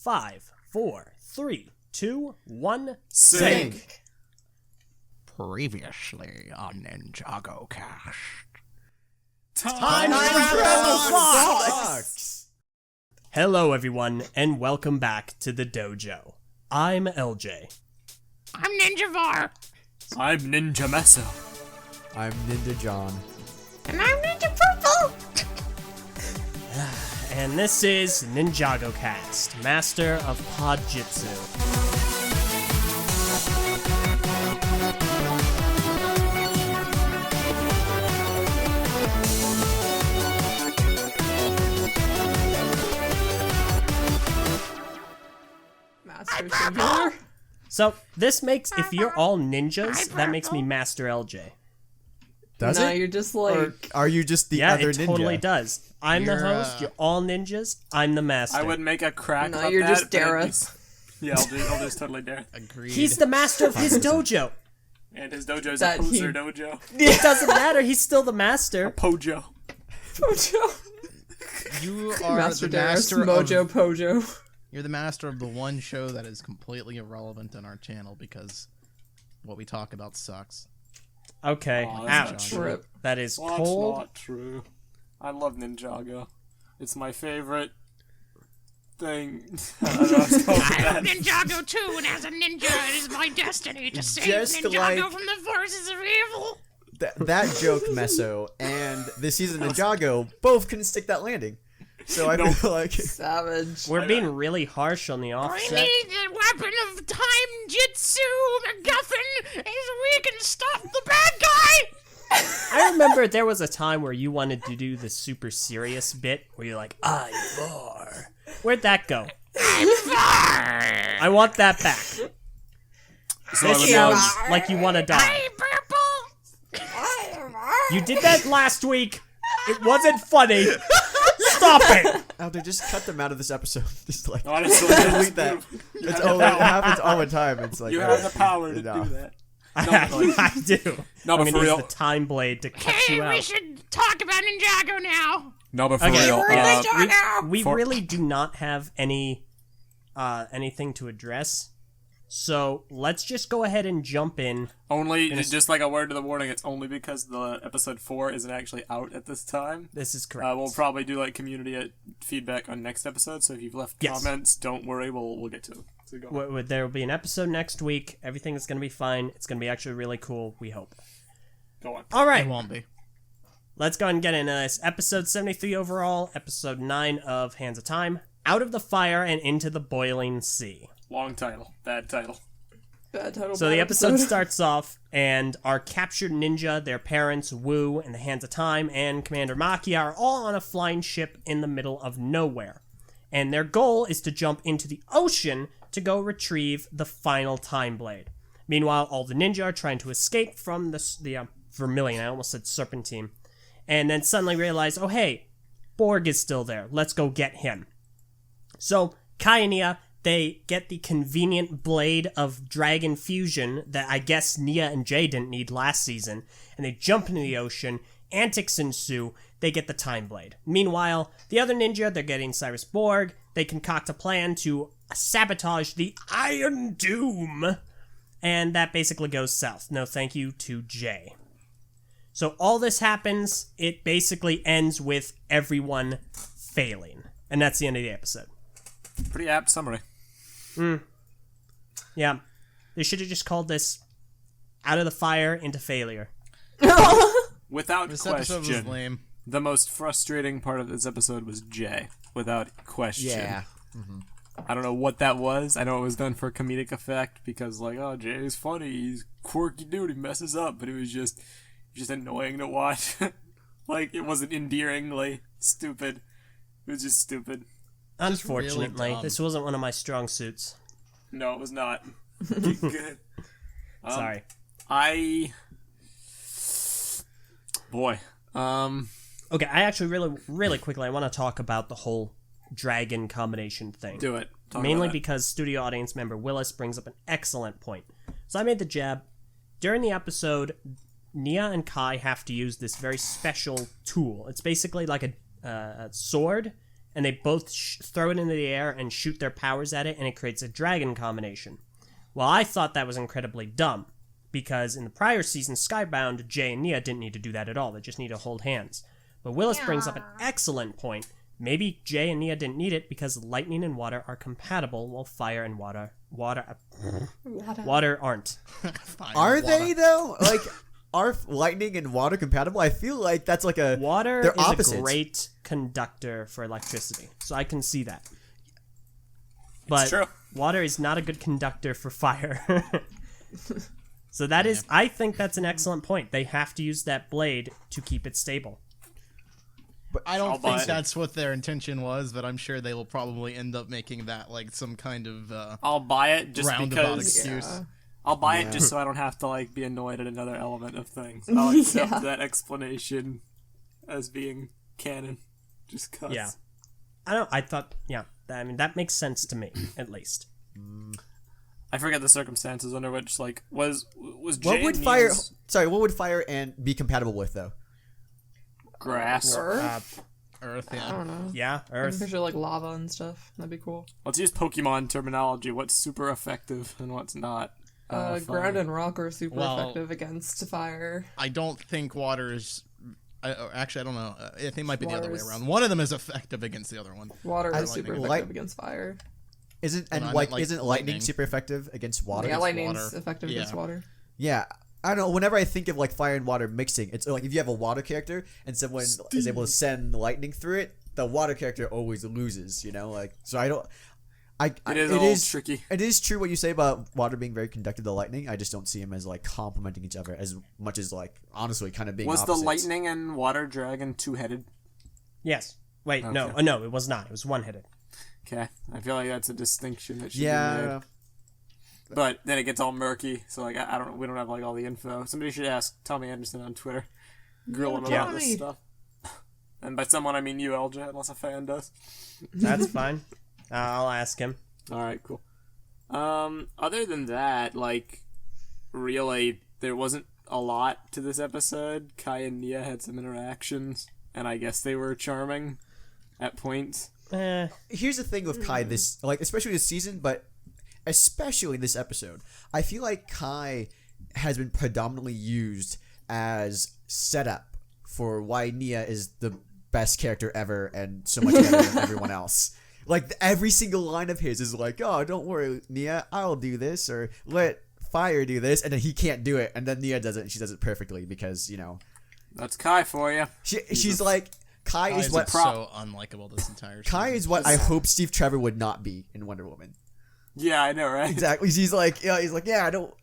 5, 4, 3, 2, 1, Sync. Previously on Ninjago Cast. Time Travel sucks. Hello everyone, and welcome back to the dojo. I'm Eljay. I'm Ninjavar. I'm Ninja Meso. I'm Ninja John. And I'm Ninja Prpl. And this is Ninjago Cast, Master of Podjitsu. So, this makes, if you're all ninjas, that makes me Master Eljay. Does no, it? you're just like... Or are you just the Yeah, other it ninja? totally does. I'm the host, you're all ninjas, I'm the master. I would make a crack No, about you're that. just but I'd Dareth. be- Yeah, I'll just totally Dareth. Agreed. He's the master of his dojo. And his dojo's That a he- poser dojo. It doesn't matter, he's still the master. Pojo. You are Master the Dareth, master Mojo of, Pojo. You're the master of the one show that is completely irrelevant on our channel because what we talk about sucks. Okay, Aw, that's ouch. not true. Rip. That is Well, cold. that's not true. I love Ninjago. It's my favorite thing. I don't know how to call I love that. Ninjago too, and as a ninja, it is my destiny to save Just Ninjago like- from the forces of evil. That joke, Meso, and this season Ninjago both couldn't stick that landing. So I feel like... Savage. We're being really harsh on the We offset. need the weapon of time jitsu MacGuffin, so we can stop the bad guy. I remember there was a time where you wanted to do the super serious bit where you're like, I'm far. Where'd that go? I want that back. So This sounds like you want to die. Hey, Prpl. You did that last week. It wasn't funny. Stop it. Oh, they just cut them out of this episode. Just like... Honestly, delete that. It's all, it happens all the time. It's like... You oh, have the power to no. do that. I do. No, I'm but gonna for use real. the time blade to cut Hey, you we out. should talk about Ninjago now. No, but for Okay, real. Ninjago. We For- really do not have anything to address. So let's just go ahead and jump in. Only, just like a word to the warning, it's only because the episode 4 isn't actually out at this time. This is correct. We'll probably do like community feedback on next episode, so if you've left Yes. comments, don't worry, we'll get to it. So go on. There will be an episode next week. Everything is going to be fine. It's going to be actually really cool, we hope. Go on. All It right, won't be. let's go ahead and get into this. Episode 73 overall, episode 9 of Hands of Time. Out of the fire and into the boiling sea. Long title. Bad title. Bad title. So bad the episode starts off, and our captured ninja, their parents, Wu, and the Hands of Time, and Commander Maki are all on a flying ship in the middle of nowhere. And their goal is to jump into the ocean to go retrieve the final time blade. Meanwhile, all the ninja are trying to escape from the Vermilion, I almost said Serpentine, and then suddenly realize, oh hey, Borg is still there, let's go get him. So, Kai and Nia, they get the convenient blade of dragon fusion that I guess Nia and Jay didn't need last season, and they jump into the ocean. Antics ensue. They get the time blade. Meanwhile, the other ninja, they're getting Cyrus Borg. They concoct a plan to sabotage the Iron Doom. And that basically goes south. No thank you to Jay. So all this happens. It basically ends with everyone failing. And that's the end of the episode. Pretty apt summary. Yeah. They should have just called this Out of the Fire into Failure. Without This episode was question, lame. the most frustrating part of this episode was Jay. Without question. Yeah. I don't know what that was. I know it was done for comedic effect because, like, oh, Jay's funny. He's quirky dude. He messes up, but it was just annoying to watch. Like, it wasn't endearingly stupid. It was just stupid. Unfortunately, dumb. this wasn't one of my strong suits. No, it was not. Good. Sorry. Boy. Okay, I actually really quickly, I want to talk about the whole dragon combination thing. Do it. Talk Mainly about that. because studio audience member Willis brings up an excellent point. So I made the jab. During the episode, Nia and Kai have to use this very special tool. It's basically like a sword and they both throw it into the air and shoot their powers at it, and it creates a dragon combination. Well, I thought that was incredibly dumb, because in the prior season, Skybound, Jay and Nia didn't need to do that at all. They just need to hold hands. But Willis brings up an excellent point. Maybe Jay and Nia didn't need it because lightning and water are compatible, while fire and water aren't. Are they though? Like, are lightning and water compatible? I feel like that's like a Water they're is opposites. a great conductor for electricity, so I can see that. But true. water is not a good conductor for fire. So that is, I think that's an excellent point. They have to use that blade to keep it stable. I don't buy think it. that's what their intention was, but I'm sure they will probably end up making that like some kind of I'll buy it just roundabout because excuse. I'll buy it just so I don't have to like be annoyed at another element of things. I'll accept that explanation as being canon, just cause. Yeah. I thought, I mean, that makes sense to me, at least. I forget the circumstances under which like was Jay what would and fire? Nia's Sorry, what would fire and be compatible with though? grass? Earth? Earth, I yeah. don't know. Yeah, I Earth. can picture like lava and stuff. That'd be cool. Let's use Pokemon terminology. What's super effective and what's not? Fire. Ground and rock are super Well- effective against fire. I don't think water is. Actually, I don't know. I think it might be the other way Water's- around. One of them is effective against the other one. Water I is super lightning. effective against fire. Isn't Well, and no, I like meant, like, isn't lightning lightning. super effective against water? Yeah, lightning's water. effective against Yeah. water. Yeah, I don't know. Whenever I think of like fire and water mixing, it's like if you have a water character and someone is able to send lightning through it, the water character always loses. You know, like so I don't. It is a little tricky. It is true what you say about water being very conductive to lightning. I just don't see them as like complementing each other as much as like honestly kind of being. Was opposites. the lightning and water dragon two-headed? Yes. Wait, no. Okay. No, it was not. It was one-headed. Okay, I feel like that's a distinction that should be Yeah. made. But then it gets all murky, so like I don't. We don't have like all the info. Somebody should ask Tommy Anderson on Twitter. Grill him about this Tommy. stuff. And by someone I mean you, Eljay, unless a fan does. That's fine. I'll ask him. All right, cool. Other than that, like, really, there wasn't a lot to this episode. Kai and Nia had some interactions, and I guess they were charming at points. Here's the thing with Kai this like especially this season, but especially this episode. I feel like Kai has been predominantly used as setup for why Nia is the best character ever and so much better than everyone else. Like every single line of his is like, "Oh, don't worry, Nia, I'll do this," or "Let Fire do this," and then he can't do it, and then Nia does it, and she does it perfectly because That's Kai for you. she's like Kai Kai is is what so unlikable this entire season. Kai is what I hope Steve Trevor would not be in Wonder Woman. Yeah, I know, right? Exactly. He's like, I'm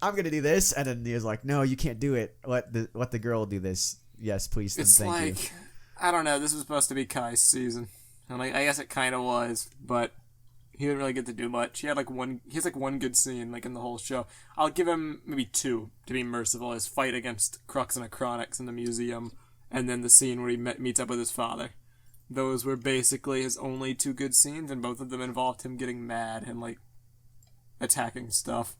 gonna do this, and then Nia's like, no, you can't do it. Let the girl do this. Yes, please. It's Thank you. like, I don't know, this was supposed to be Kai's season. And like, I guess it kind of was, but he didn't really get to do much. He has one good scene, like, in the whole show. I'll give him maybe two, to be merciful. His fight against Crux and Acronix in the museum, and then the scene where he meets up with his father. Those were basically his only two good scenes, and both of them involved him getting mad and, like, attacking stuff.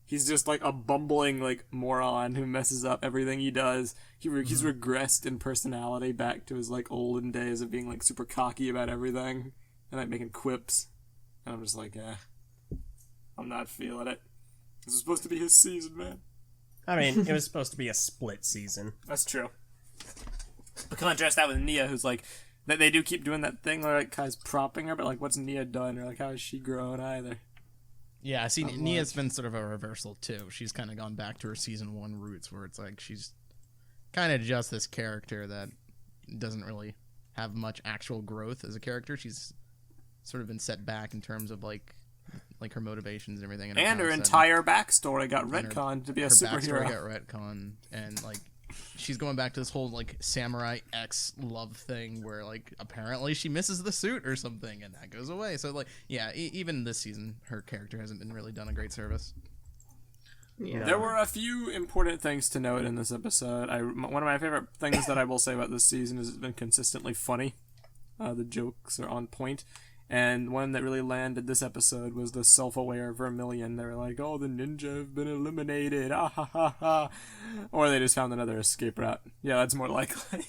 He's just like a bumbling like moron who messes up everything he does. He's regressed in personality back to his like olden days of being like super cocky about everything and like making quips. And I'm just like, I'm not feeling it. This is supposed to be his season, man. I mean, it was supposed to be a split season. That's true. But contrast that with Nia, who's like, that they do keep doing that thing where like Kai's propping her, but like, what's Nia done? Or like, how has she grown either? Yeah, see, Nia's been sort of a reversal too. She's kind of gone back to her season 1 roots, where it's like she's kind of just this character that doesn't really have much actual growth as a character. She's sort of been set back in terms of like her motivations and everything. And her entire backstory got retconned to be a her superhero. backstory got retconned, and like she's going back to this whole like samurai X love thing where like apparently she misses the suit or something, and that goes away. So like, yeah, even this season, her character hasn't been really done a great service. Yeah. There were a few important things to note in this episode. One of my favorite things that I will say about this season is it's been consistently funny. The jokes are on point. And one that really landed this episode was the self-aware Vermilion. They were like, "Oh, the ninja have been eliminated, ah ha ha ha," or they just found another escape route. Yeah, that's more likely.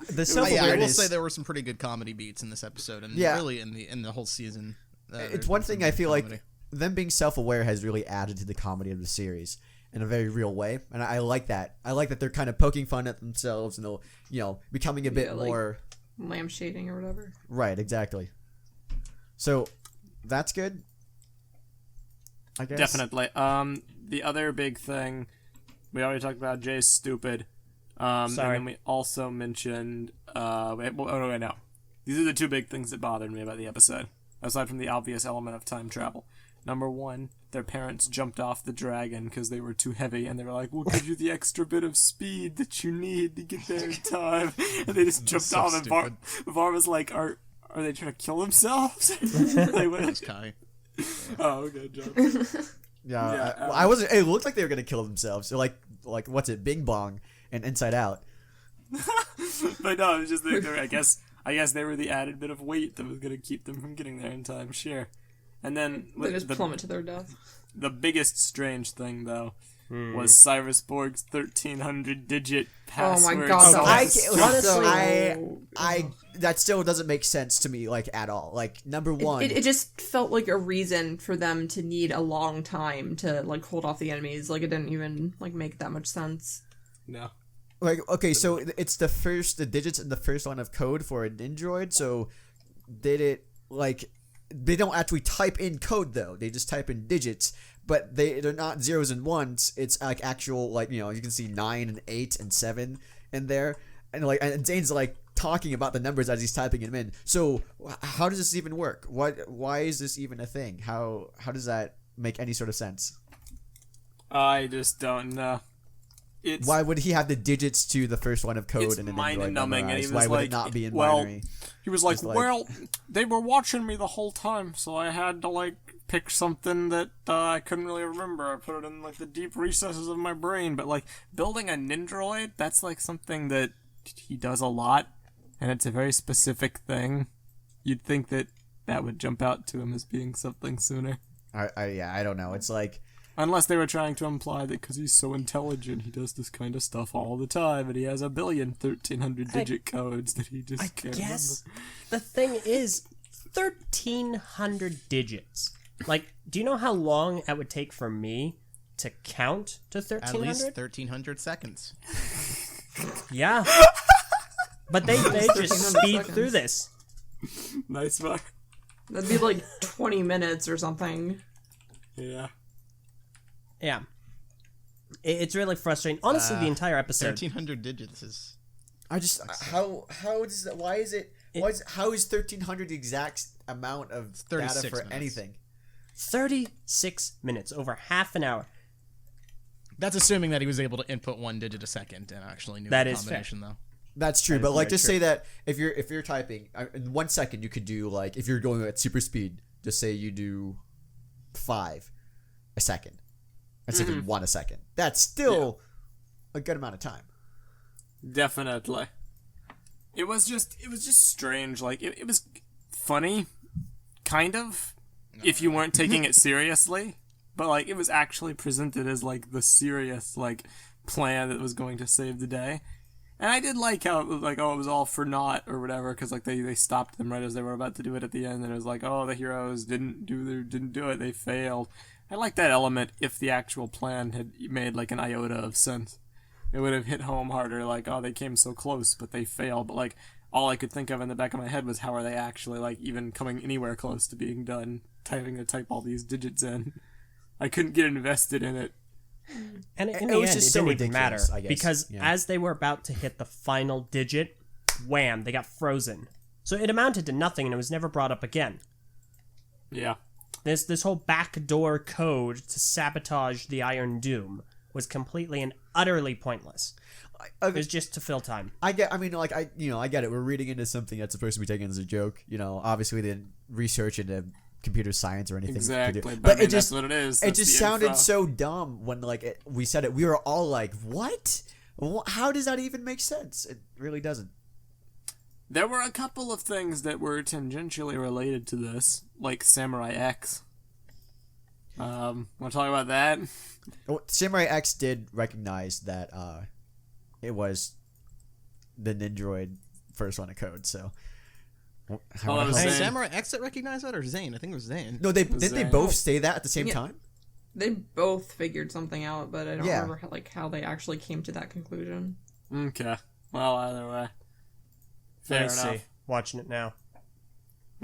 The I will self-awareness. say there were some pretty good comedy beats in this episode, and Yeah. really in the whole season. It's one thing I feel like them being self-aware has really added to the comedy of the series in a very real way, and I like that. I like that they're kind of poking fun at themselves and they'll, becoming a bit like- more Lampshading or whatever. right. Exactly. So that's good. I guess. Definitely. The other big thing we already talked about, Jay's stupid. And Sorry. then we also mentioned. No. These are the two big things that bothered me about the episode, aside from the obvious element of time travel. Number one, their parents jumped off the dragon because they were too heavy, and they were like, "We'll give you the extra bit of speed that you need to get there in time." And they just jumped so off, and stupid. Var was like, "Are they trying to kill themselves?" Like, what? It's Kahi. Oh, okay, John. Yeah. Yeah, I wasn't. It looked like they were gonna kill themselves. So like what's it? Bing Bong and Inside Out. But no, it was just I guess they were the added bit of weight that was gonna keep them from getting there in time. Sure. And then They just plummet to their death. the biggest strange thing though was Cyrus Borg's 1300 digit password. Oh my god, Oh, that I was can't- so... honestly, I that still doesn't make sense to me at all. Like number one, It just felt like a reason for them to need a long time to hold off the enemies. It didn't even make that much sense. No. okay, so it's the digits in the first line of code for a Nindroid. So did it they don't actually type in code though. They just type in digits, but they're not zeros and ones. It's actual you can see 9 and 8 and 7 in there, and Zane's talking about the numbers as he's typing them in. So how does this even work? Why is this even a thing? How does that make any sort of sense? I just don't know. Why would he have the digits to the first line of code It's and an mind Android numbing, and he memorized? was Why would like, it not be in well, binary? He was like, Just like- well, they were watching me the whole time, so I had to pick something that I couldn't really remember. I put it in the deep recesses of my brain. But building a Nindroid, that's something that he does a lot, and it's a very specific thing. You'd think that would jump out to him as being something sooner. I don't know. It's Unless they were trying to imply that because he's so intelligent, he does this kind of stuff all the time, and he has 1,000,000,1300 digit codes that he just I can't guess remember. the thing is 1,300 digits. Do you know how long it would take for me to count to At 1,300? least 1,300 seconds. Yeah. But they just 1,300 speed seconds. through this. Nice, Mark. That'd be 20 minutes or something. Yeah. Yeah. It's really frustrating. Honestly, the entire episode. 1,300 digits is... how does that? Why is it? How is 1,300 the exact amount of data 36 for minutes. anything? 36 minutes, over half an hour. That's assuming that he was able to input 1 digit a second and actually knew That the is fair. combination, though. That's true, That but is very just true. say that if you're typing in 1 second, you could do if you're going at super speed, just say you do 5 a second instead of 1 a second. That's still a good amount of time. Definitely. It was just strange. It was funny, kind of, if you weren't taking it seriously. But it was actually presented as the serious plan that was going to save the day. And I did like how it was it was all for naught or whatever, because they stopped them right as they were about to do it at the end, and it was the heroes didn't do it, they failed. I like that element. If the actual plan had made an iota of sense, it would have hit home harder. They came so close, but they failed. But all I could think of in the back of my head was how are they actually even coming anywhere close to being done, having to type all these digits in. I couldn't get invested in it. And in It the was end, just it so didn't even matter. ridiculous, I guess. Because Yeah. as they were about to hit the final digit, wham, they got frozen. So it amounted to nothing, and it was never brought up again. Yeah. This whole backdoor code to sabotage the Iron Doom was completely and utterly pointless. It was just to fill time. I get it. We're reading into something that's supposed to be taken as a joke. Obviously they didn't research into computer science or anything. Exactly. But But it just that's what it is. it That's just the sounded info. so dumb when we said it. We were all like, "What? How does that even make sense?" It really doesn't. There were a couple of things that were tangentially related to this, like Samurai X. Want to talk about that? Well, Samurai X did recognize that it was the Nindroid first one of code. So. Oh, that was Hey, Zane. Samurai X that recognized that, or Zane? I think it was Zane. No, didn't they Zane. both say that at the same Yeah. time? They both figured something out, but I don't Yeah. remember how they actually came to that conclusion. Okay. Well, either way. Fair Let's enough. see. Watching it now.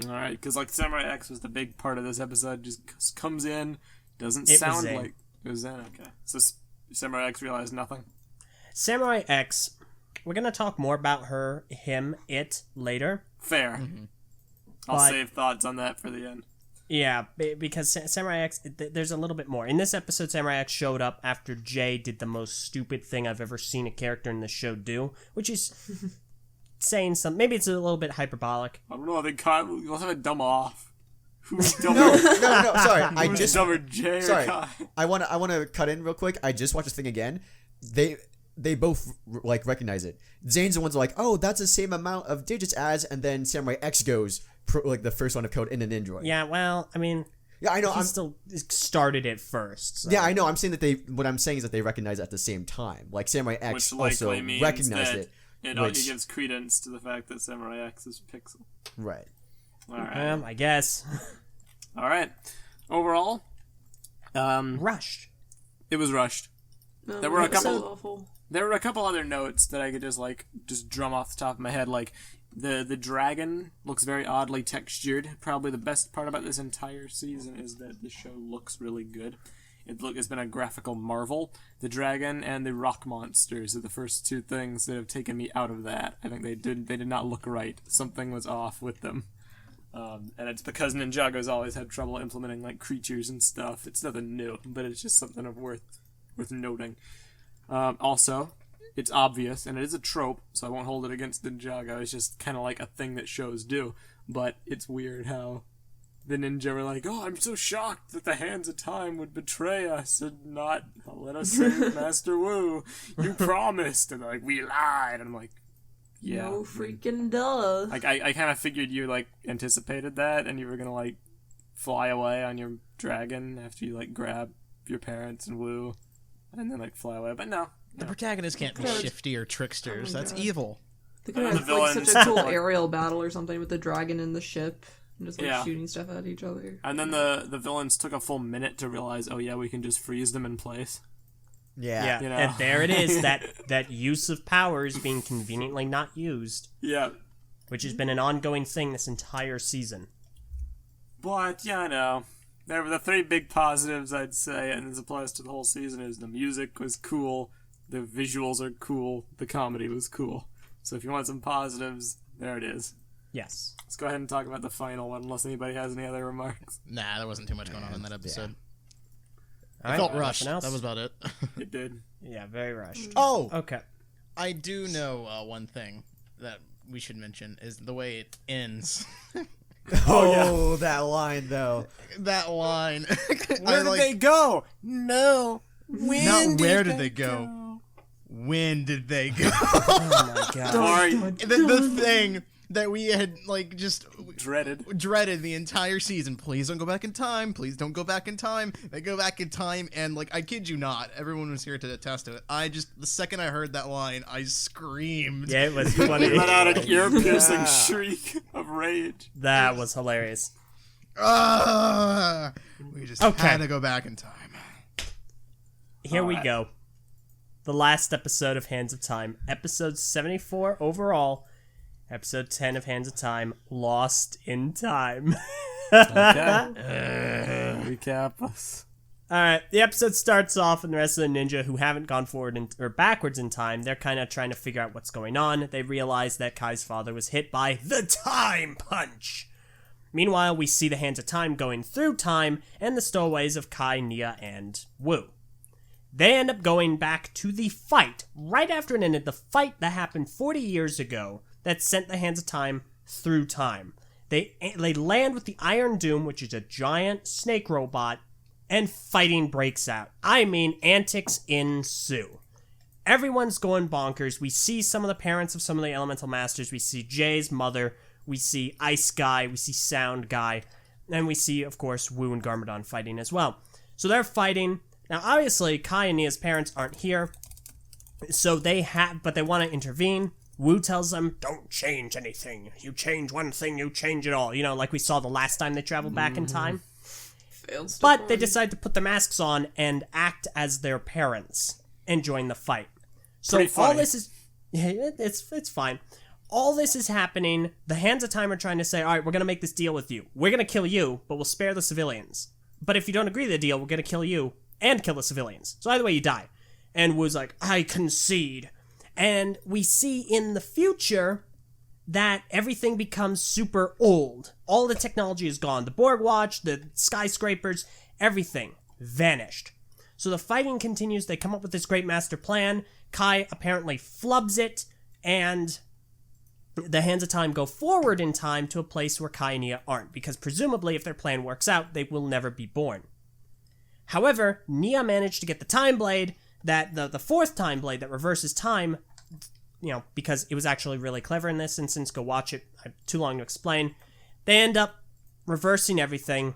Alright, because like Samurai X was the big part of this episode, just comes in, doesn't It was sound Zane. like it was Zane. Okay. So Samurai X realized nothing. Samurai X, we're going to talk more about her, him, it later. Fair. I'll But- save thoughts on that for the end. Yeah, because Samurai X, there's a little bit more. In this episode, Samurai X showed up after Jay did the most stupid thing I've ever seen a character in the show do, which is saying something. Maybe it's a little bit hyperbolic. I don't know, I think Kai, let's have a dumb off. Who's dumber? No, sorry. I Who's just dumber, Jay or sorry. Kai? I want to cut in real quick. I just watched this thing again. They both like recognize it. Zane's the ones like, oh, that's the same amount of digits as, and then Samurai X goes like the first one of code in an Android. Yeah, well, I mean, Yeah, I know. he still started it first. So. Yeah, I know. I'm saying that what I'm saying is that they recognize it at the same time. Like Samurai X Which also likely means recognized that it. it gives credence to the fact that Samurai X is Pixel. Right. Alright. I guess. Alright. Overall, Rushed. it was rushed. No, There were a that was couple- so awful. There were a couple other notes that I could just drum off the top of my head. Like the dragon looks very oddly textured. Probably the best part about this entire season is that the show looks really good. It's been a graphical marvel. The dragon and the rock monsters are the first two things that have taken me out of that. I think they did not look right. Something was off with them. And it's because Ninjago's always had trouble implementing like creatures and stuff. It's nothing new, but it's just something worth noting. Also, it's obvious, and it is a trope, so I won't hold it against Ninjago. It's just kind of like a thing that shows do. But it's weird how the ninja were like, oh, I'm so shocked that the Hands of Time would betray us and not let us save Master Wu. You promised. And they're like, we lied. And I'm like, yeah. No freaking duh. Like, I kind of figured you, like, anticipated that, and you were gonna, like, fly away on your dragon after you, like, grab your parents and Wu, and then, like, fly away. But no. The protagonists can't be shifty or tricksters. Oh my That's God. evil. They could And have the like villains- such a cool aerial battle or something with the dragon and the ship, and just like Yeah. shooting stuff at each other. And then the villains took a full minute to realize, oh yeah, we can just freeze them in place. Yeah. Yeah, You know. and there it is. That use of powers being conveniently not used, Yeah. which has been an ongoing thing this entire season. But, yeah, I know. There were the three big positives, I'd say, and this applies to the whole season, is the music was cool, the visuals are cool, the comedy was cool. So if you want some positives, there it is. Yes. Let's go ahead and talk about the final one, unless anybody has any other remarks. Nah, there wasn't too much going on in that episode. I I felt rushed. Else? That was about it. It did. Yeah, very rushed. Oh, Okay. I do know one thing that we should mention is the way it ends. Oh, that line though. That line. Where did they go? No. When Not where did they go? When did they go? Oh my god. Sorry. the thing that we had like just Dreaded. the entire season. Please don't go back in time. Please don't go back in time. They go back in time, and like I kid you not, everyone was here to attest to it. The second I heard that line, I screamed. Yeah, it was funny. Let out an ear-piercing shriek of rage. That was hilarious. We just Okay. had to go back in time. Here we Alright. go. The last episode of Hands of Time. Episode 74 overall. Episode 10 of Hands of Time. Lost in Time. Recap us. Alright, the episode starts off and the rest of the ninja who haven't gone forward or backwards in time, they're kind of trying to figure out what's going on. They realize that Kai's father was hit by the Time Punch. Meanwhile, we see the Hands of Time going through time and the stowaways of Kai, Nia, and Wu. They end up going back to the fight right after it ended, the fight that happened 40 years ago that sent the Hands of Time through time. They land with the Iron Doom, which is a giant snake robot, and fighting breaks out. I mean, antics ensue. Everyone's going bonkers. We see some of the parents of some of the Elemental Masters. We see Jay's mother. We see Ice Guy. We see Sound Guy. And we see, of course, Wu and Garmadon fighting as well. So they're fighting. Now, obviously, Kai and Nia's parents aren't here, so but they want to intervene. Wu tells them, don't change anything. You change one thing, you change it all. You know, like we saw the last time they traveled back in time. Failed step But they one. decide to put the masks on and act as their parents and join the fight. So Pretty all funny. this is... Yeah, it's fine. All this is happening. The Hands of Time are trying to say, all right, we're going to make this deal with you. We're going to kill you, but we'll spare the civilians. But if you don't agree to the deal, we're going to kill you and kill the civilians. So either way, you die. And Wu's like, I concede. And we see in the future that everything becomes super old. All the technology is gone. The Borg Watch, the skyscrapers, everything vanished. So the fighting continues. They come up with this great master plan. Kai apparently flubs it, and the Hands of Time go forward in time to a place where Kai and Nia aren't, because presumably if their plan works out, they will never be born. However, Nia managed to get the Time Blade, that the fourth Time Blade that reverses time, you know, because it was actually really clever in this instance. Go watch it. I'm too long to explain. They end up reversing everything,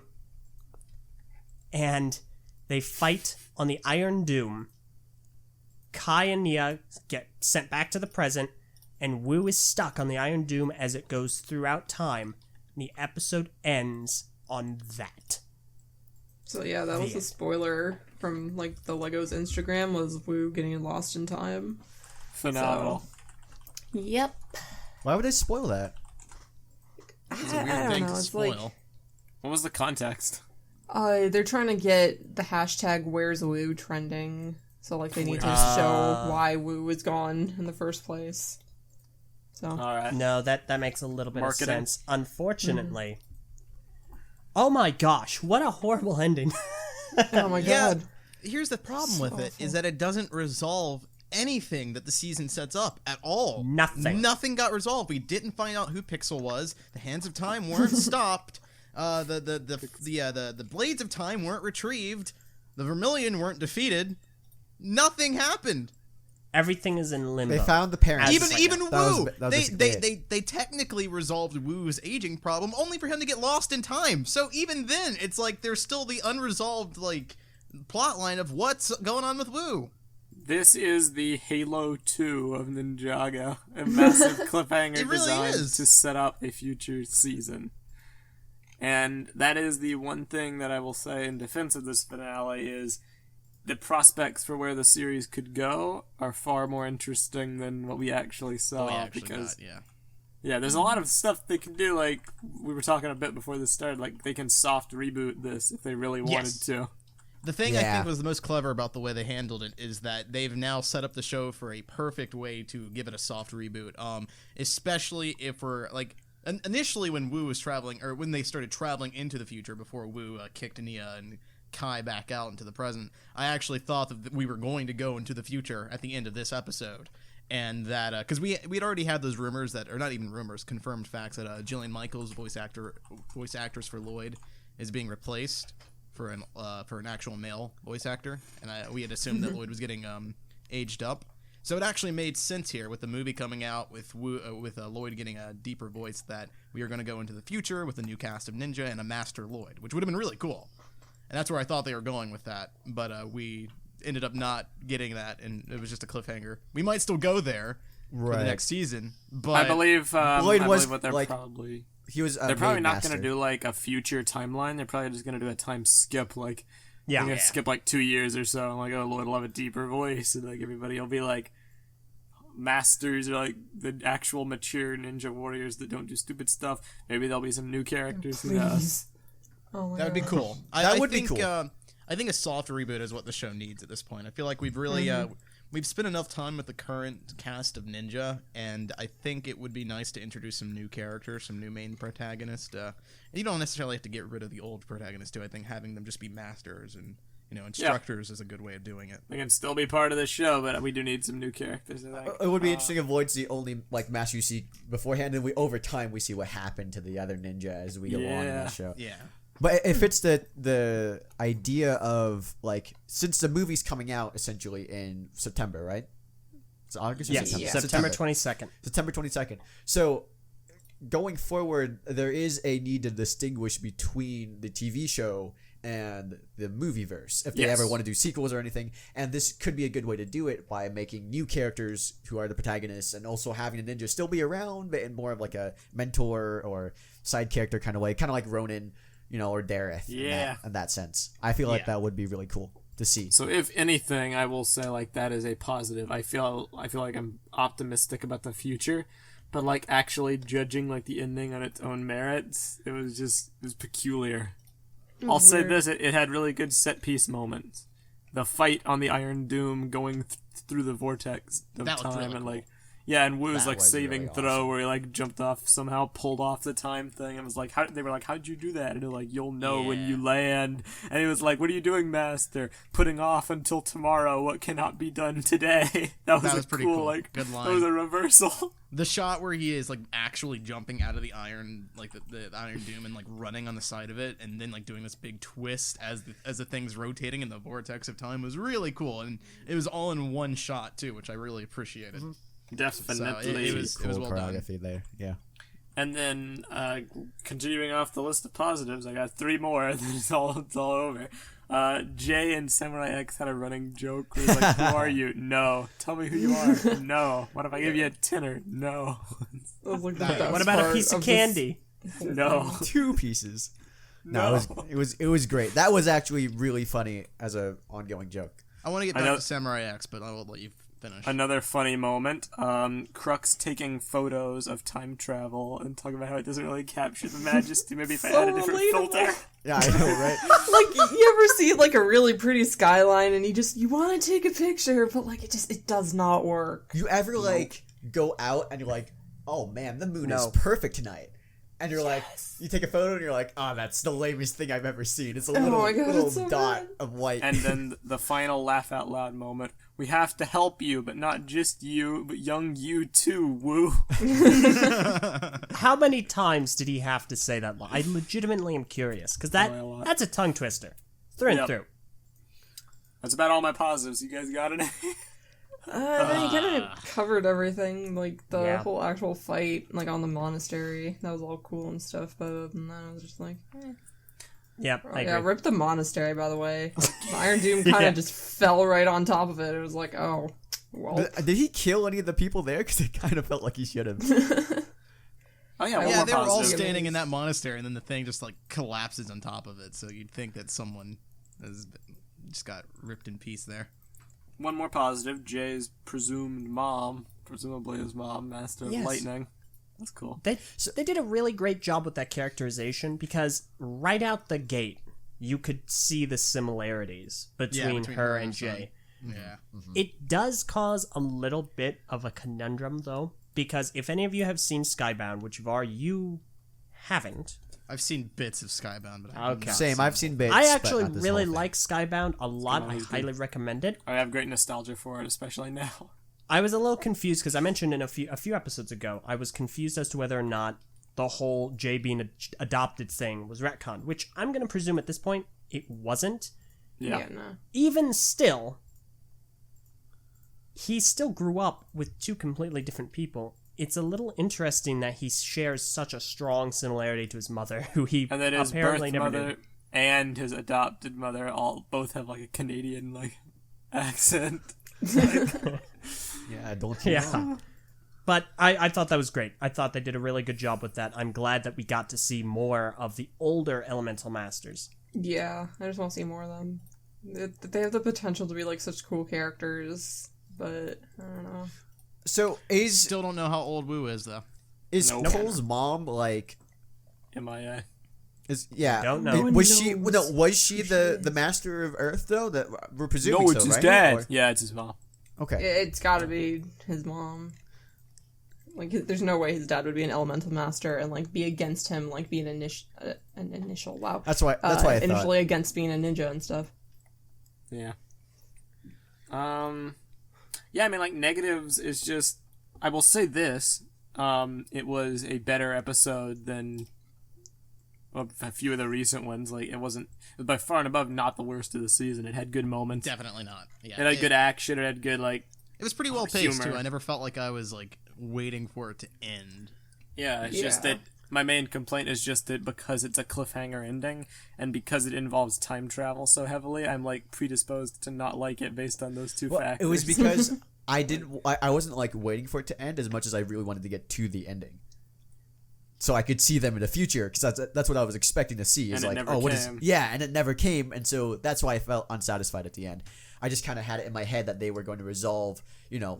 and they fight on the Iron Doom. Kai and Nia get sent back to the present, and Wu is stuck on the Iron Doom as it goes throughout time. And the episode ends on that. So yeah, that was a spoiler from like the Legos Instagram, was Wu getting lost in time. Phenomenal. Yep. Why would they spoil that? It's a I weird don't thing know, to it's spoil. like- What was the context? They're trying to get the hashtag Where's Wu trending. So like they need to show why Wu is gone in the first place. So All right. No, that makes a little bit Marketing. of sense. Unfortunately. Oh my gosh, what a horrible ending. oh my Yeah. god. Here's the problem with it, is that it doesn't resolve anything that the season sets up at all. Nothing. Nothing got resolved. We didn't find out who Pixel was. The Hands of Time weren't stopped. The Blades of Time weren't retrieved. The Vermilion weren't defeated. Nothing happened. Everything is in limbo. They found the parents. Even That was- Wu. that was They basically it. they technically resolved Wu's aging problem, only for him to get lost in time. So even then, it's like there's still the unresolved like plot line of what's going on with Wu. This is the Halo 2 of Ninjago. A massive cliffhanger It really designed is. to set up a future season. And that is the one thing that I will say in defense of this finale is the prospects for where the series could go are far more interesting than what we actually saw. Because yeah, there's a lot of stuff they can do. Like we were talking a bit before this started, like they can soft reboot this if they really wanted to. The thing I Yeah. think was the most clever about the way they handled it is that they've now set up the show for a perfect way to give it a soft reboot. Especially if we're like initially when Wu was traveling, or when they started traveling into the future before Wu kicked Nia and Kai back out into the present. I actually thought that we were going to go into the future at the end of this episode, and that because we'd already had those rumors that, or not even rumors, confirmed facts that Jillian Michaels, voice actress for Lloyd, is being replaced for an actual male voice actor, and we had assumed that Lloyd was getting aged up. So it actually made sense here with the movie coming out with Lloyd getting a deeper voice that we are going to go into the future with a new cast of Ninja and a Master Lloyd, which would have been really cool. And that's where I thought they were going with that, but we ended up not getting that, and it was just a cliffhanger. We might still go there for the Right. next season, but I believe Lloyd I was, believe what they're like, probably He was. they're probably made not master. going to do like a future timeline. They're probably just going to do a time skip, like Yeah. they're gonna skip like 2 years or so. And like, oh, Lloyd will have a deeper voice, and like everybody will be like masters or like the actual mature ninja warriors that don't do stupid stuff. Maybe there'll be some new characters. Who knows? Please. Oh my that would be God. cool. That would be think, cool. I think a soft reboot is what the show needs at this point. I feel like we've really we've spent enough time with the current cast of Ninja, and I think it would be nice to introduce some new characters, some new main protagonists. And you don't necessarily have to get rid of the old protagonists too. I think having them just be masters and instructors is a good way of doing it. They can still be part of the show, but we do need some new characters. I think. It would be interesting if Lloyd's the only like master you see beforehand, and over time we see what happened to the other ninja as we go along in the show. Yeah. But it fits the idea of like, since the movie's coming out essentially in September, right? It's August or Yes, September? September 22nd. September 22nd. So going forward, there is a need to distinguish between the TV show and the movieverse if they Yes. ever want to do sequels or anything. And this could be a good way to do it by making new characters who are the protagonists and also having the ninja still be around, but in more of like a mentor or side character kind of way, kind of like Ronin, or Dareth. Yeah. In that sense, I feel like that would be really cool to see. So if anything, I will say like that is a positive. I feel like I'm optimistic about the future, but like actually judging like the ending on its own merits, it was peculiar. I'll say this: it had really good set piece moments. The fight on the Iron Doom going through the vortex of That looked time, really and cool. like. Yeah, and Wu's That like was saving really throw awesome. where he like jumped off, somehow pulled off the time thing, and was like, they were like, how'd you do that? And they're like, you'll know when you land. And he was like, what are you doing, Master? Putting off until tomorrow what cannot be done today. That was pretty cool. cool. Like, Good that was line. a reversal. The shot where he is like actually jumping out of the iron, like the Iron Doom, and like running on the side of it, and then like doing this big twist as the thing's rotating in the vortex of time was really cool, and it was all in one shot too, which I really appreciated. Definitely. it was well done. choreography there. Yeah. And then, continuing off the list of positives, I got 3 more, and then it's all over. Jay and Samurai X had a running joke where he's like, who are you? No. Tell me who you are. No. What if I give you a tenner? No. That was like the What best What about a part piece of this candy? No. 2 pieces. No, it was great. That was actually really funny as a ongoing joke. I want to get I back know- to Samurai X, but I will let you finish. Another funny moment, Crux taking photos of time travel and talking about how it doesn't really capture the majesty. Maybe if I So had a different relatable. filter. Yeah, I know, right? Like, you ever see like a really pretty skyline and you want to take a picture, but like it does not work. You ever like go out and you're like, oh man, the moon is No. perfect tonight, and you're like, you take a photo and you're like, oh, that's the lamest thing I've ever seen. It's a little, my God, little it's so dot bad. of white. And then the final laugh out loud moment. We have to help you, but not just you, but young you too, Woo. How many times did he have to say that line? I legitimately am curious, because a lot. that's a tongue twister. Through and Yep. through. That's about all my positives. You guys got it? You kind of covered everything, like the Yeah. whole actual fight, like on the monastery. That was all cool and stuff. But other than that, I was just like, Yeah, I yeah, agree. rip the monastery. By the way, the Iron Doom kind of Yeah. just fell right on top of it. It was like, oh, well. Did he kill any of the people there? Because it kind of felt like he should have. Oh yeah, one Yeah, more they were all positive. standing in that monastery, and then the thing just like collapses on top of it. So you'd think that someone just got ripped in piece there. One more positive. Jay's presumed mom, presumably his mom, Master of Yes. Lightning. That's cool. They did a really great job with that characterization, because right out the gate, you could see the similarities between her and son. Jay. Yeah. It does cause a little bit of a conundrum, though, because if any of you have seen Skybound, which you haven't. I've seen bits of Skybound, but I Okay. Same, I've seen bits. I but actually not this really whole thing. like Skybound a lot. I Always highly recommend it. I have great nostalgia for it, especially now. I was a little confused because I mentioned in a few episodes ago, I was confused as to whether or not the whole Jay being adopted thing was retconned, which I'm going to presume at this point it wasn't. Yeah. no. Even still, he still grew up with 2 completely different people. It's a little interesting that he shares such a strong similarity to his mother, who he And that his apparently birth never mother did. and his adopted mother both have like a Canadian like accent. Yeah, don't you Yeah. know? But I thought that was great. I thought they did a really good job with that. I'm glad that we got to see more of the older Elemental Masters. Yeah, I just want to see more of them. They have the potential to be like such cool characters, but I don't know. So is still don't know how old Wu is though. Nope. Cole's mom like? MIA. Don't know. Was No one she? knows No, was she who the she is. master of Earth though? That we're presuming. No, it's so, his right? dad. Or- Yeah, it's his mom. okay. It's got to be his mom. Like, there's no way his dad would be an elemental master and like be against him, like being an initial. Wow. That's why I thought. Initially against being a ninja and stuff. Yeah. Yeah, I mean, like, negatives is just... I will say this. It was a better episode than a few of the recent ones. Like, it was by far and above not the worst of the season. It had good moments. Definitely not. Yeah. It had good action. It had good, like... It was pretty well paced humor. too. I never felt like I was like waiting for it to end. Yeah, it's just that My main complaint is just that because it's a cliffhanger ending, and because it involves time travel so heavily, I'm like predisposed to not like it based on those two factors. It was because I wasn't like waiting for it to end as much as I really wanted to get to the ending, so I could see them in the future, because that's what I was expecting to see. Is And it like, never oh, came. and it never came, and so that's why I felt unsatisfied at the end. I just kind of had it in my head that they were going to resolve,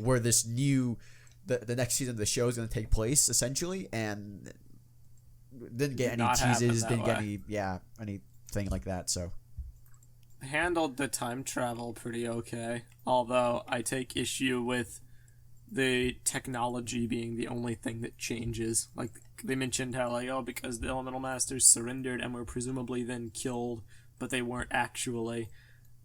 where this new, the next season of the show is going to take place essentially, and didn't get any Not happen teases, that didn't get way. anything like that. So Handled the time travel pretty okay, although I take issue with the technology being the only thing that changes. Like, they mentioned how, like, oh, because the Elemental Masters surrendered and were presumably then killed, but they weren't actually.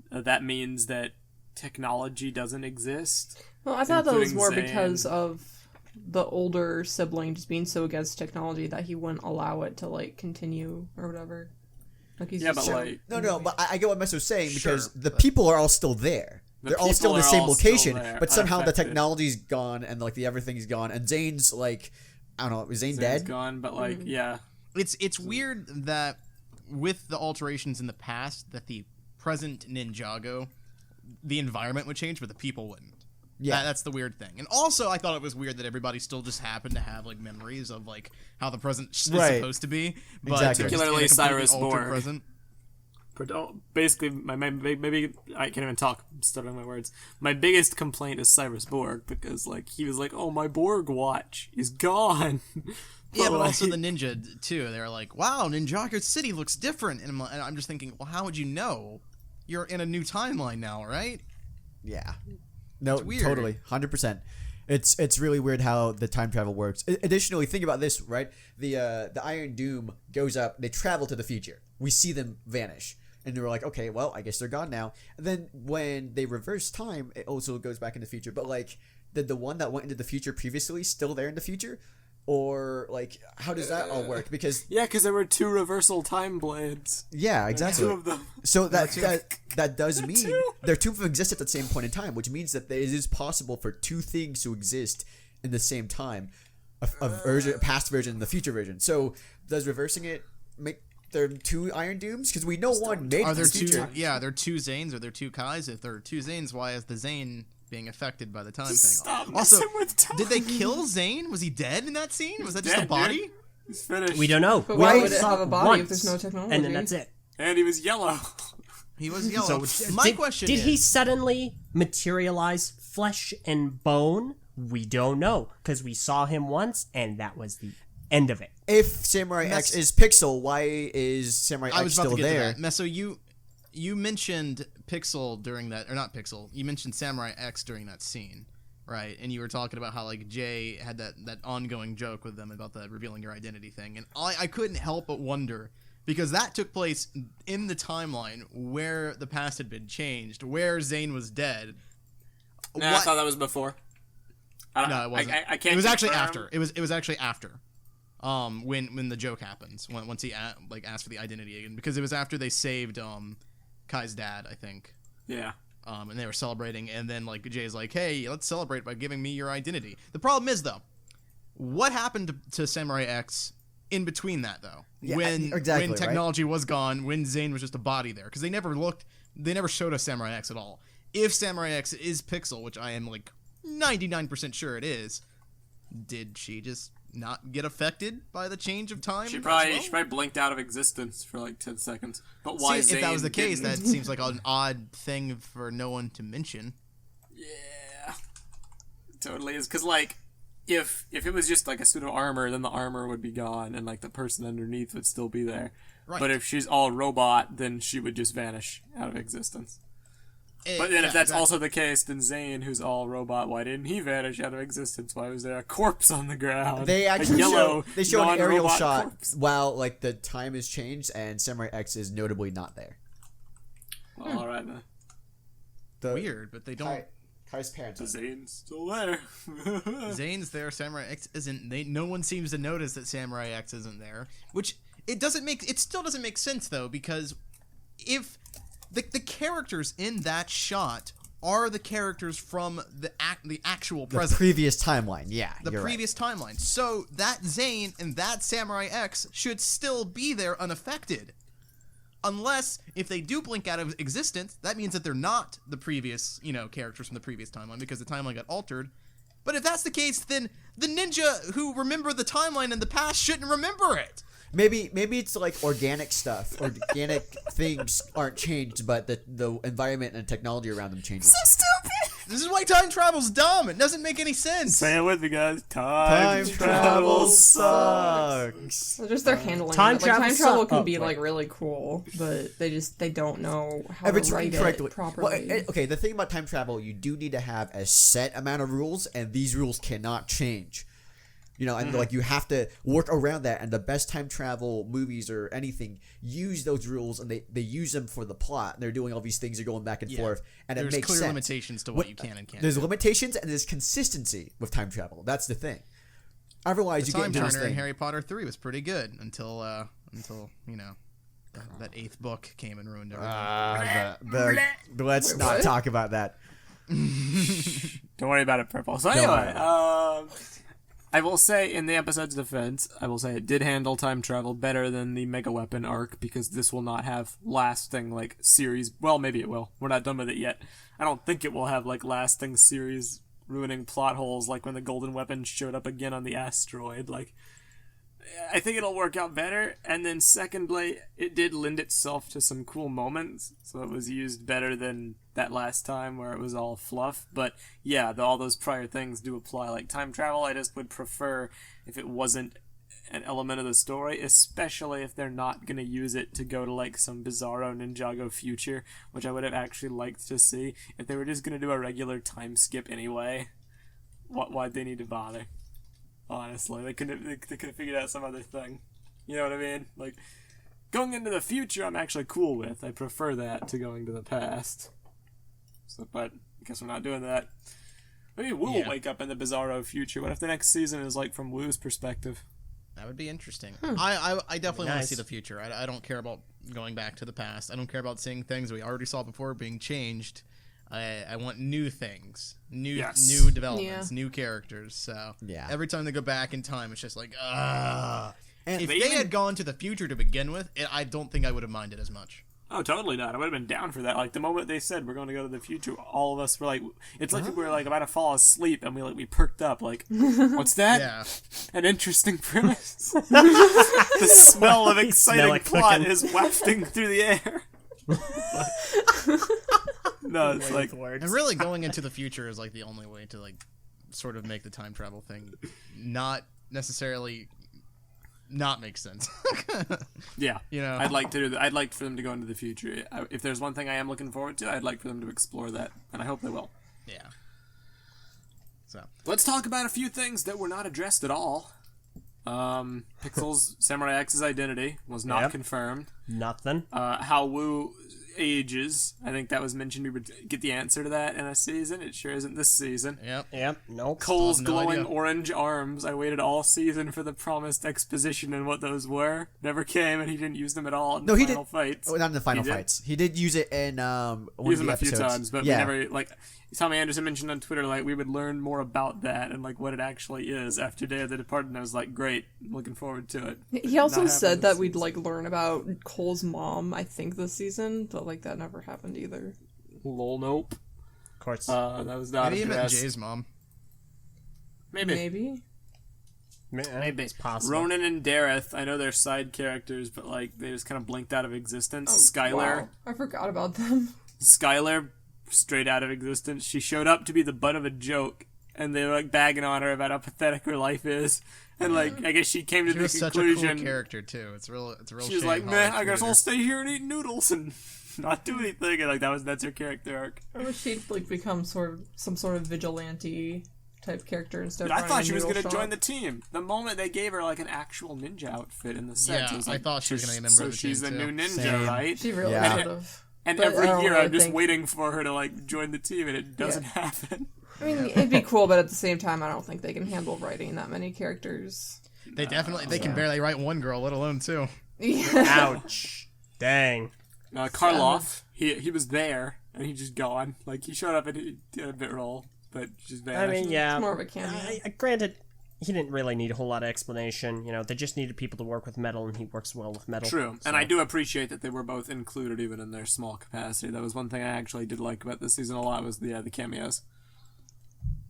That means that technology doesn't exist. Well, I thought that was including more Zane. because of the older sibling just being so against technology that he wouldn't allow it to, like, continue or whatever. Like, he's Yeah, just but, so like... no, but I get what Meso's saying, because Sure, the people are all still there. They're all still in the people same are all still location, there, but somehow the unaffected. technology's gone and like the everything's gone, and Zane's like, I don't know, is Zane Zane's dead? gone, but, like, yeah. It's weird that with the alterations in the past, that the present Ninjago, the environment would change, but the people wouldn't. Yeah. That's the weird thing. And also, I thought it was weird that everybody still just happened to have like memories of like how the present is Right. supposed to be, but Exactly. just in a Particularly completely Cyrus altered Borg. present. Basically, maybe I can't even talk. I'm stuttering my words. My biggest complaint is Cyrus Borg, because like he was like, "Oh, my Borg watch is gone." Yeah, but like, also the ninja too. They're like, "Wow, Ninjago City looks different," and I'm just thinking, well, how would you know? You're in a new timeline now, right? Yeah. No, weird. totally, 100%. It's really weird how the time travel works. Additionally, think about this, right? The Iron Doom goes up. They travel to the future. We see them vanish, and they were like, okay, well, I guess they're gone now. And then when they reverse time, it also goes back in the future. But like, did the one that went into the future previously still there in the future, or like, how does that all work? Because yeah, because there were two reversal time blades. yeah, exactly. Two of them. So that does mean two. there two of them exist at the same point in time, which means that it is possible for two things to exist in the same time, a past version and the future version. So does reversing it make there two Iron Dooms? Because we know one made Are it to there the future. two? Yeah, there are two Zanes. Are there two Kais? If there are two Zanes, why is the Zane being affected by the time thing? Stop Also, messing with time. did they kill Zane? Was he dead in that scene? Was that just a Dead, body? dude. He's finished. We don't know. But We why only would it saw have a body if once, there's no technology? and then that's it. And he was yellow. He was yellow. So My did, question did is, he suddenly materialize flesh and bone? We don't know, because we saw him once, and that was the end of it. If Samurai X is Pixel, why is Samurai I was X about still to get there? to that. Meso, you mentioned Pixel during that, or not Pixel. You mentioned Samurai X during that scene, right? And you were talking about how like Jay had that ongoing joke with them about the revealing your identity thing, and I couldn't help but wonder, because that took place in the timeline where the past had been changed, where Zane was dead. No, I thought that was before. No, it wasn't. I can't. It was actually confirm. after. It was actually after. When the joke happens, once he asked for the identity again, because it was after they saved Kai's dad, I think. Yeah. And they were celebrating, and then like Jay's like, "Hey, let's celebrate by giving me your identity." The problem is though, what happened to Samurai X in between that though? Yeah, when exactly, when technology was gone, when Zane was just a body there, because they never showed us Samurai X at all. If Samurai X is Pixel, which I am like 99% sure it is, did she just not get affected by the change of time? She as probably well? blinked out of existence for like 10 seconds. But why See, if that was the Zane case, that didn't- seems like an odd thing for no one to mention. Yeah. Totally is, because like if it was just like a suit of armor, then the armor would be gone and like the person underneath would still be there. Right. But if she's all robot, then she would just vanish out of existence. But then Yeah, if that's exactly. also the case, then Zane, who's all robot, why didn't he vanish out of existence? Why was there a corpse on the ground? They A actually yellow, show an aerial non-robot shot corpse. while like the time has changed and Samurai X is notably not there. Well, all right then. The, Weird, but they don't. Kai's parents. So Zane's still there. Zane's there, Samurai X isn't. No one seems to notice that Samurai X isn't there, which it still doesn't make sense though, because if the characters in that shot are the characters from the actual The present. previous timeline, yeah. The you're previous timeline. So that Zane and that Samurai X should still be there unaffected. Unless, if they do blink out of existence, that means that they're not the previous, characters from the previous timeline because the timeline got altered. But if that's the case, then the ninja who remember the timeline in the past shouldn't remember it. Maybe it's like organic stuff. Organic things aren't changed, but the environment and technology around them changes. So stupid! This is why time travel's dumb. It doesn't make any sense. Say it with me, guys. Time travel sucks. So just their handling. Time of it. Like, travel time travel can suck- be oh, like really cool, but they don't know how If to it's write written correctly. it properly. Well, okay, the thing about time travel, you do need to have a set amount of rules, and these rules cannot change. And like you have to work around that, and the best time travel movies or anything use those rules, and they use them for the plot, and they're doing all these things, they're going back and forth, and There's it makes clear sense. limitations to what you can and can't There's do. limitations, and there's consistency with time travel. That's the thing. Otherwise, you get Time into this Turner in thing. Harry Potter 3 was pretty good until that 8th book came and ruined everything. Let's not what? talk about that. Don't worry about it, Prpl. So anyway, I will say, in the episode's defense, I will say it did handle time travel better than the Mega Weapon arc, because this will not have lasting, series... Well, maybe it will. We're not done with it yet. I don't think it will have, lasting series ruining plot holes, like when the Golden Weapon showed up again on the asteroid. I think it'll work out better, and then secondly, it did lend itself to some cool moments, so it was used better than that last time where it was all fluff. But yeah, all those prior things do apply, like time travel. I just would prefer if it wasn't an element of the story, especially if they're not going to use it to go to some bizarro Ninjago future, which I would have actually liked to see. If they were just going to do a regular time skip anyway, why'd they need to bother? Honestly, they could have figured out some other thing. You know what I mean? Going into the future, I'm actually cool with. I prefer that to going to the past. But I guess we're not doing that. Maybe we'll wake up in the bizarro future. What if the next season is from Wu's perspective? That would be interesting. I definitely want to Nice. see the future. I don't care about going back to the past. I don't care about seeing things we already saw before being changed. I want new things, new developments, new characters. So Yeah. every time they go back in time, it's just And if they they even- had gone to the future to begin with, I don't think I would have minded as much. Oh, totally not. I would have been down for that. The moment they said we're going to go to the future, all of us were it's like we were about to fall asleep, and we perked up. What's that? Yeah. An interesting premise. The smell of exciting smell it plot cooking. is wafting through the air. No, it's And really, going into the future is the only way to sort of make the time travel thing not necessarily not make sense. yeah. know. I'd like to. I'd like for them to go into the future. If there's one thing I am looking forward to, I'd like for them to explore that, and I hope they will. Yeah. So Let's talk about a few things that were not addressed at all. Pixel's Samurai X's identity was not Yep. confirmed. Nothing. How Wu ages, I think that was mentioned. We would get the answer to that in a season. It sure isn't this season. Yep. Nope. Cole's Still have no glowing idea. orange arms. I waited all season for the promised exposition and what those were. Never came, and he didn't use them at all in No, the he final did. fights. Oh, not in the final He did? fights. He did use it in one Use of them the a few episodes. times, but yeah. we never Tommy Anderson mentioned on Twitter we would learn more about that and what it actually is after Day of the Departed. And I was great, I'm looking forward to it. He also Not said happening that this we'd season. learn about Cole's mom, I think, this season, but that never happened either. Lol, nope. Of course. That was not maybe even addressed. Jay's mom. Maybe. Maybe it's possible. Ronan and Dareth, I know they're side characters, but they just kind of blinked out of existence. Skylar, Wow. I forgot about them. Skylar, straight out of existence. She showed up to be the butt of a joke, and they were bagging on her about how pathetic her life is. And I guess she came to She the was such a conclusion. cool character too. It's a real She was shame how "Man, much I guess we I'll did stay here and eat noodles and not do anything." And that's her character arc. I wish she'd become some sort of vigilante type character instead But of I running thought a she was noodle going to shop. join the team. The moment they gave her an actual ninja outfit in the set, Yeah, it was I thought she was gonna be a member so of the she's team, the too. new ninja, Same. right? She really Yeah. should have. And But every I don't year really I'm just think- waiting for her to join the team, and it doesn't happen. I mean, it'd be cool, but at the same time, I don't think they can handle writing that many characters. They can barely write one girl, let alone two. Yeah. Ouch. Dang. Karloff, he was there. and he's just gone. Like, he showed up and he did a bit role, but just I vanished. mean, yeah. It's more of a cameo. Granted, he didn't really need a whole lot of explanation. You know, they just needed people to work with metal, and he works well with metal. True, so. and I do appreciate that they were both included, even in their small capacity. That was one thing I actually did like about this season a lot, was the cameos.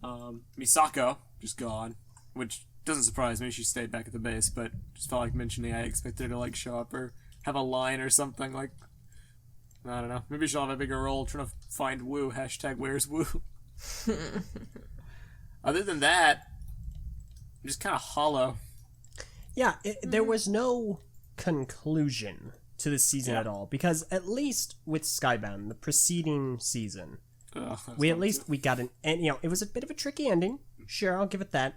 Misako, just gone, which doesn't surprise me. She stayed back at the base, but just felt like mentioning I expected her to, like, show up or have a line or something, like, I don't know. Maybe she'll have a bigger role trying to find Woo. Hashtag where's Woo. Other than that, I'm just kind of hollow. Yeah, there was no conclusion to the season at all, because at least with Skybound, the preceding season, we got an end. You know, it was a bit of a tricky ending. Sure, I'll give it that.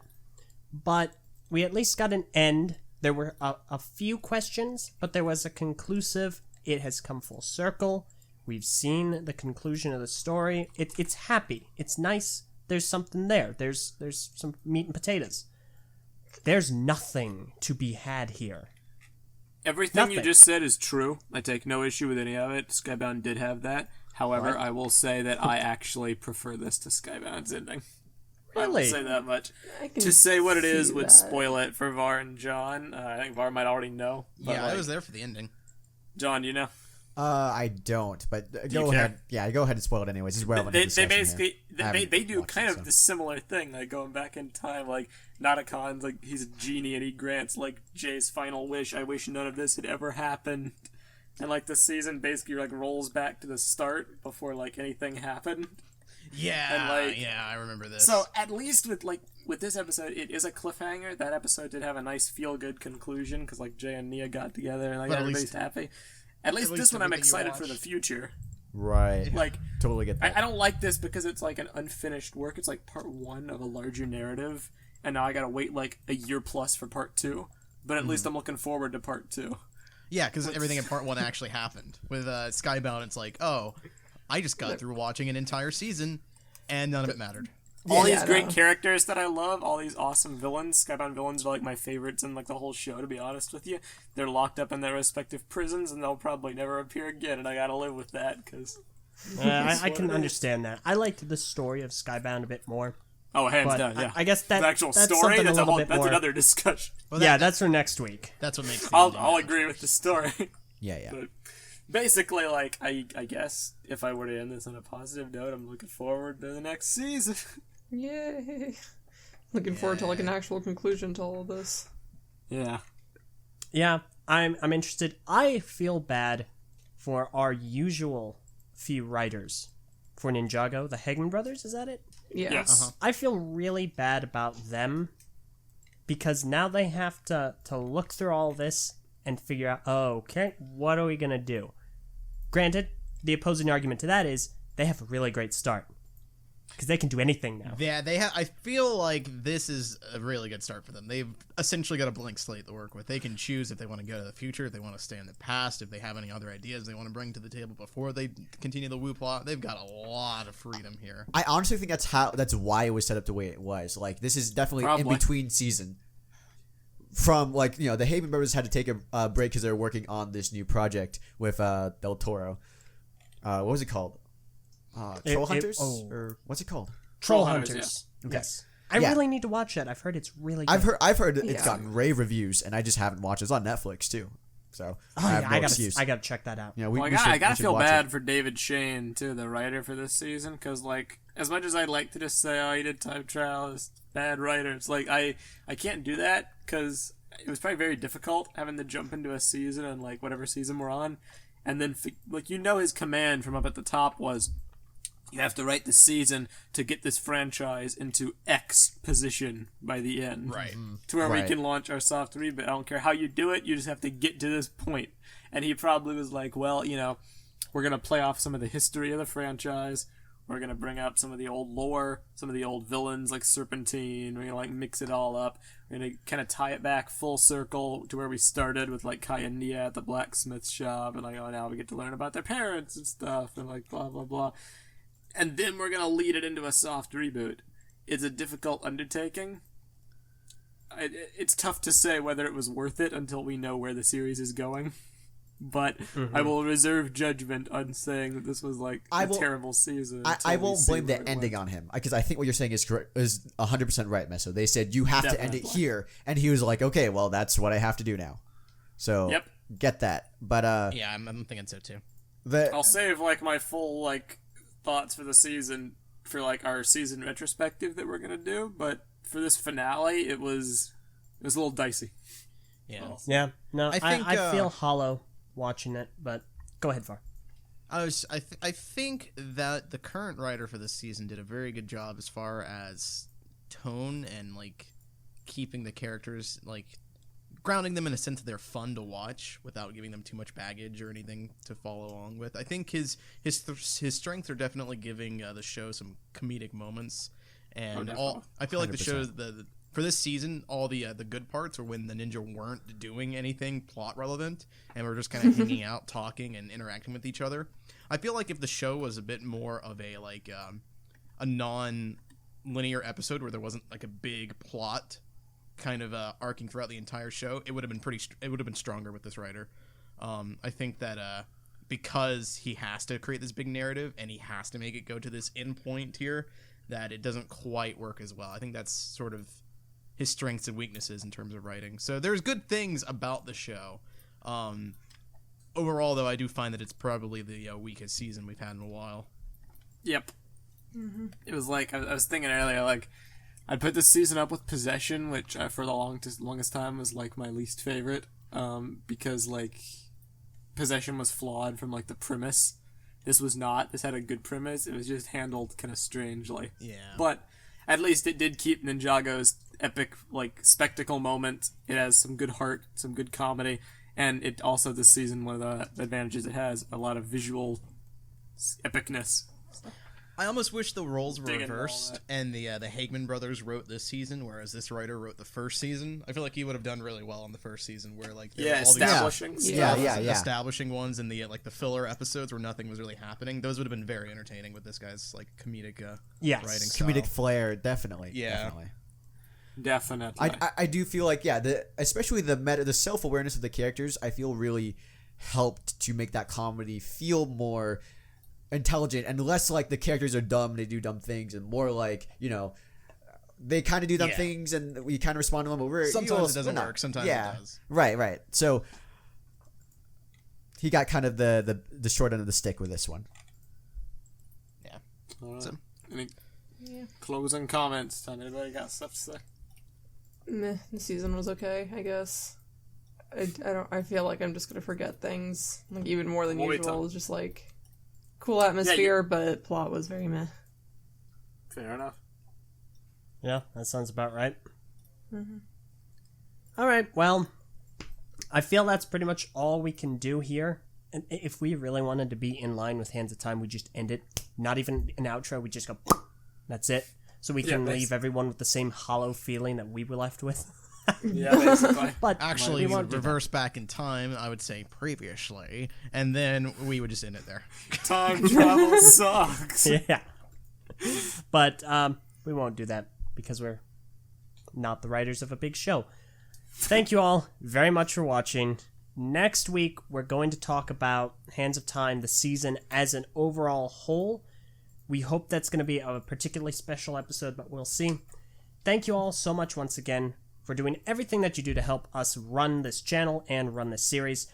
But we at least got an end. There were a few questions, but there was a conclusive. It has come full circle. We've seen the conclusion of the story. It's happy. It's nice. There's something there. There's some meat and potatoes. There's nothing to be had here. Everything you Nothing. just said is true. I take no issue with any of it. Skybound did have that. However, I will say that I actually prefer this to Skybound's ending. I will Really? say that much. I can To say what it is see would that. spoil it for Var and John. I think Var might already know. But Yeah, I like, was there for the ending. John, you know? I don't, but go care? ahead. Yeah, go ahead and spoil it anyways. It's relevant. They to the basically discussion here. I haven't they do watched kind it, of so. the similar thing, like going back in time. Like Natakon's like he's a genie and he grants like Jay's final wish. I wish none of this had ever happened. And like the season basically like rolls back to the start before like anything happened. Yeah, And, like- yeah, I remember this. So at least with this episode, it is a cliffhanger. That episode did have a nice feel good conclusion because like Jay and Nia got together and like But at everybody's least- happy. At least least this one I'm everything you excited for the watch. future. Right. Like Totally get that. I don't like this because it's like an unfinished work. It's like part one of a larger narrative, and now I gotta wait like a year plus for part two. But at least I'm looking forward to part two. yeah, because everything in part one actually happened. With Skybound, it's like, oh, I just got through watching an entire season, and none of it mattered. All Yeah, these I great know. characters that I love, all these awesome villains. Skybound villains are like my favorites in like the whole show, to be honest with you. They're locked up in their respective prisons, and they'll probably never appear again, and I gotta live with that, because... I can understand that. I liked the story of Skybound a bit more. Oh, hands But down, yeah. I guess that the actual that's story, something that's a little bit that's more. another discussion. Well, Yeah, that's for next week. That's what makes the I'll ending agree with the story. Yeah. But basically, like, I guess if I were to end this on a positive note, I'm looking forward to the next season. Yay. Looking forward to like an actual conclusion to all of this. Yeah. Yeah, I'm interested. I feel bad for our usual few writers for Ninjago, the Hegman brothers. Is that it? Yeah. Yes. I feel really bad about them because now they have to look through all this and figure out, oh, okay, what are we gonna do? Granted, the opposing argument to that is they have a really great start because they can do anything now. Yeah, they have. I feel like this is a really good start for them. They've essentially got a blank slate to work with. They can choose if they want to go to the future, if they want to stay in the past, if they have any other ideas they want to bring to the table before they continue the Woo plot. They've got a lot of freedom here. I honestly think that's why it was set up the way it was. Like, this is definitely Probably. in between season. From, like, you know, the Haven brothers had to take a break because they were working on this new project with Del Toro. What was it called? Troll Hunters? Or what's it called? Troll Hunters, Hunters. Okay. Yes. I Yeah. really need to watch that. I've heard it's really good. I've heard it's Yeah. gotten rave reviews, and I just haven't watched it. It's on Netflix, too. So, Oh, I have yeah, no I excuse. gotta check that out. Yeah, Well, we should, I gotta we should feel watch bad it. for David Shane, too, the writer for this season, because, like, as much as I'd like to just say, oh, he did time trial, this bad writer, it's like, I can't do that, because it was probably very difficult having to jump into a season and, like, whatever season we're on, and then, like, you know his command from up at the top was, you have to write the season to get this franchise into X position by the end. Right. To where Right. we can launch our soft reboot. I don't care how you do it, you just have to get to this point. And he probably was like, well, you know, we're going to play off some of the history of the franchise. We're going to bring up some of the old lore, some of the old villains like Serpentine. We're going to like mix it all up. We're going to kind of tie it back full circle to where we started with like Kai and Nia at the blacksmith shop. And like, oh, now we get to learn about their parents and stuff and like blah, blah, blah. And then we're going to lead it into a soft reboot. It's a difficult undertaking. It's tough to say whether it was worth it until we know where the series is going. but I will reserve judgment on saying that this was like a terrible season. I won't blame the ending on him, because I think what you're saying is correct, is 100% right, Meso. They said you have to end it here, and he was like, okay, well, that's what I have to do now. So get that. But yeah, I'm thinking so too. I'll save like my full like thoughts for the season for like our season retrospective that we're gonna do, but for this finale, it was a little dicey. Yeah. Yeah. No, I think, I feel hollow watching it, but go ahead, Far. I think that the current writer for this season did a very good job as far as tone and like keeping the characters, like grounding them in a sense that they're fun to watch without giving them too much baggage or anything to follow along with. I think his strengths are definitely giving the show some comedic moments, and I feel like the show's for this season, all the good parts are when the ninja weren't doing anything plot relevant and were just kind of hanging out, talking, and interacting with each other. I feel like if the show was a bit more of a like a non-linear episode where there wasn't like a big plot kind of arcing throughout the entire show, it would have been stronger with this writer. I think that because he has to create this big narrative and he has to make it go to this end point here, that it doesn't quite work as well. I think that's sort of his strengths and weaknesses in terms of writing. So there's good things about the show. Overall, though, I do find that it's probably the weakest season we've had in a while. Yep. Mm-hmm. It was like, I was thinking earlier, like, I'd put this season up with Possession, which for the longest time was, like, my least favorite, because, like, Possession was flawed from, like, the premise. This was not. This had a good premise. It was just handled kind of strangely. Yeah. But at least it did keep Ninjago's epic, like, spectacle moment. It has some good heart, some good comedy, and it also, this season, one of the advantages it has, a lot of visual epicness. I almost wish the roles were reversed and the Hagman brothers wrote this season, whereas this writer wrote the first season. I feel like he would have done really well in the first season, where like establishing establishing ones and the like the filler episodes where nothing was really happening. Those would have been very entertaining with this guy's like comedic writing style. Comedic flair, definitely. Yeah. Definitely. I do feel like especially the self-awareness of the characters, I feel really helped to make that comedy feel more intelligent and less like the characters are dumb, they do dumb things, and more like, you know, they kind of do dumb things and we kind of respond to them, but sometimes it doesn't work, sometimes it does. Right. So he got kind of the short end of the stick with this one. So, any closing comments? Anybody got stuff to say? Meh, the season was okay, I guess. I feel like I'm just gonna forget things, like even more than usual. Just like cool atmosphere, but plot was very meh. Fair enough. Yeah, that sounds about right. Mm-hmm. All right, well, I feel that's pretty much all we can do here. And if we really wanted to be in line with Hands of Time, we just end it. Not even an outro, we just go, that's it. So we can leave everyone with the same hollow feeling that we were left with. Yeah, basically. But actually, we would reverse back in time, I would say previously, and then we would just end it there. Time travel sucks. Yeah. But we won't do that because we're not the writers of a big show. Thank you all very much for watching. Next week, we're going to talk about Hands of Time, the season as an overall whole. We hope that's going to be a particularly special episode, but we'll see. Thank you all so much once again for doing everything that you do to help us run this channel and run this series.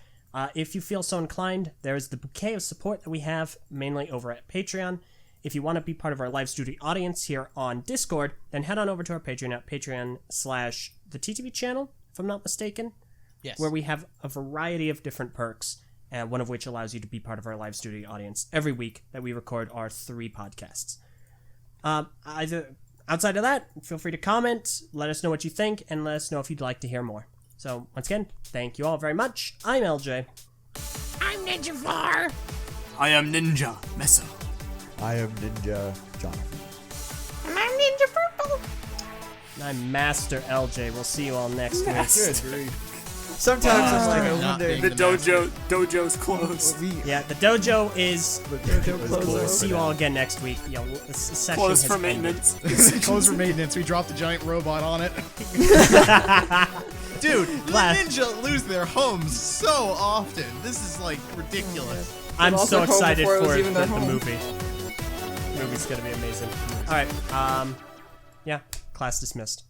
If you feel so inclined, there's the bouquet of support that we have, mainly over at Patreon. If you want to be part of our live studio audience here on Discord, then head on over to our Patreon at patreon.com/the channel, if I'm not mistaken. Yes. Where we have a variety of different perks, and one of which allows you to be part of our live studio audience every week that we record our 3 podcasts. Outside of that, feel free to comment, let us know what you think, and let us know if you'd like to hear more. So, once again, thank you all very much. I'm LJ. I'm Ninja Var. I am Ninja Meso. I am Ninja Jonathan. And I'm Ninja Prpl. And I'm Master LJ. We'll see you all next week. Good. Sometimes I'm like, I wonder. The dojo's closed. Yeah, the dojo is closed. We'll see you all again next week. This session Closed has for maintenance. Closed for maintenance. We dropped a giant robot on it. Dude, the Class. ninja lose their homes so often. This is like ridiculous. I'm lost so their home excited before it was for even their the home. movie. The movie's gonna be amazing. All right. Yeah. Class dismissed.